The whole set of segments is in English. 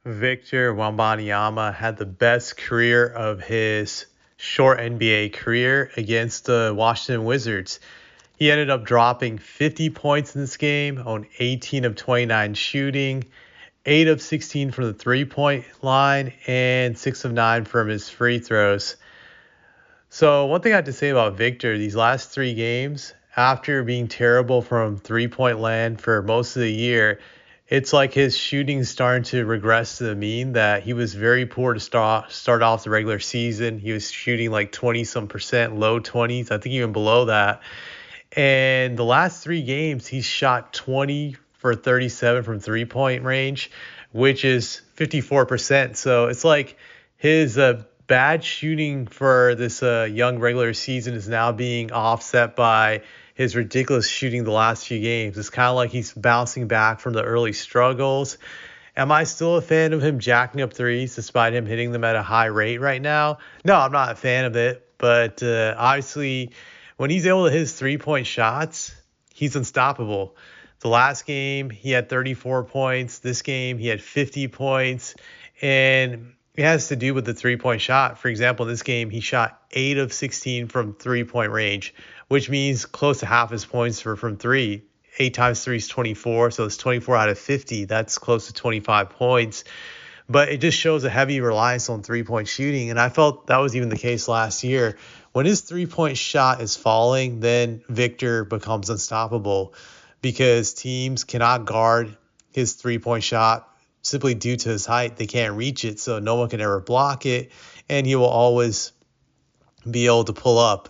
Victor Wembanyama had the best career of his short NBA career against the Washington Wizards. He ended up dropping 50 points in this game on 18 of 29 shooting, 8 of 16 from the three-point line, and 6 of 9 from his free throws. So one thing I have to say about Victor, these last three games, after being terrible from three-point land for most of the year, it's like his shooting starting to regress to the mean that he was very poor to start off the regular season. He was shooting like 20 some percent, low 20s, I think even below that. And the last three games, he's shot 20 for 37 from three-point range, which is 54%. So it's like his bad shooting for this young regular season is now being offset by his ridiculous shooting the last few games. It's kind of like he's bouncing back from the early struggles. Am I still a fan of him jacking up threes despite him hitting them at a high rate right now? No, I'm not a fan of it. But obviously, when he's able to hit his three-point shots, he's unstoppable. The last game, he had 34 points. This game, he had 50 points. And it has to do with the three-point shot. For example, in this game, he shot 8 of 16 from three-point range, which means close to half his points were from three. 8 times 3 is 24, so it's 24 out of 50. That's close to 25 points. But it just shows a heavy reliance on three-point shooting, and I felt that was even the case last year. When his three-point shot is falling, then Victor becomes unstoppable because teams cannot guard his three-point shot simply due to his height. They can't reach it, so no one can ever block it, and he will always be able to pull up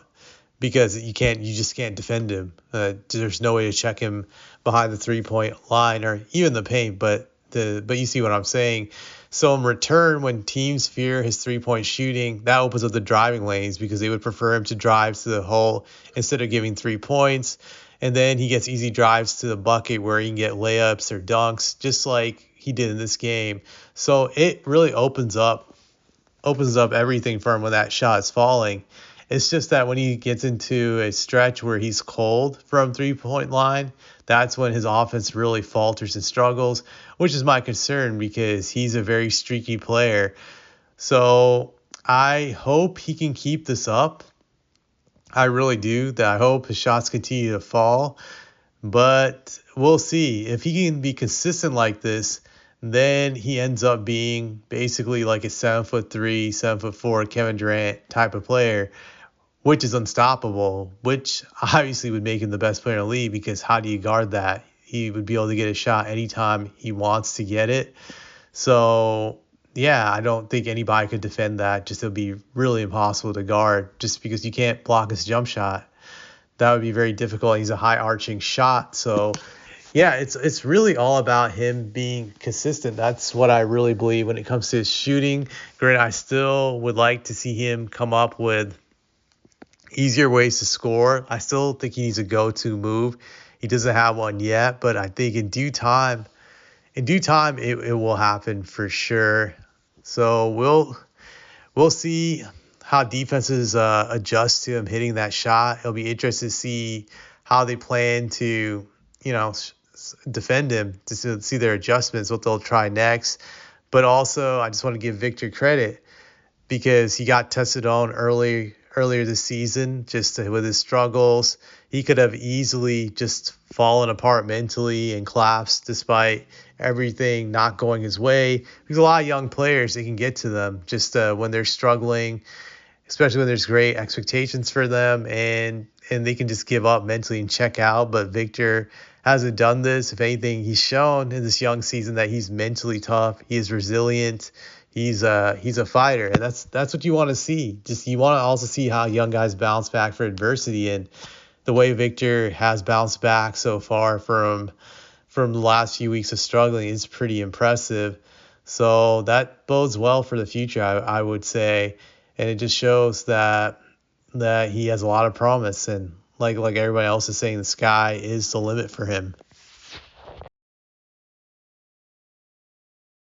because you just can't defend him. There's no way to check him behind the three-point line or even the paint, but you see what I'm saying. So in return, when teams fear his three-point shooting, that opens up the driving lanes because they would prefer him to drive to the hole instead of giving 3 points. And then he gets easy drives to the bucket where he can get layups or dunks, just like he did in this game. So it really opens up everything for him when that shot is falling. It's just that when he gets into a stretch where he's cold from three-point line, that's when his offense really falters and struggles, which is my concern because he's a very streaky player. So I hope he can keep this up. I really do. I hope his shots continue to fall. But we'll see. If he can be consistent like this, then he ends up being basically like a 7'3", 7'4" Kevin Durant type of player, which is unstoppable, which obviously would make him the best player in the league because how do you guard that? He would be able to get a shot anytime he wants to get it. So, yeah, I don't think anybody could defend that. Just it would be really impossible to guard just because you can't block his jump shot. That would be very difficult. He's a high arching shot. So, yeah, it's really all about him being consistent. That's what I really believe when it comes to his shooting. Granted, I still would like to see him come up with easier ways to score. I still think he needs a go-to move. He doesn't have one yet, but I think in due time it will happen for sure. So we'll see how defenses adjust to him hitting that shot. It'll be interesting to see how they plan to, defend him, to see their adjustments, what they'll try next. But also, I just want to give Victor credit because he got tested on earlier this season with his struggles. He could have easily just fallen apart mentally and collapsed despite everything not going his way. There's a lot of young players that can get to them just when they're struggling, especially when there's great expectations for them and they can just give up mentally and check out. But Victor hasn't done this. If anything, he's shown in this young season that he's mentally tough. He is resilient. He's a fighter, and that's what you want to see. Just you want to also see how young guys bounce back for adversity, and the way Victor has bounced back so far from the last few weeks of struggling is pretty impressive. So that bodes well for the future, I would say, and it just shows that he has a lot of promise, and like everybody else is saying, the sky is the limit for him.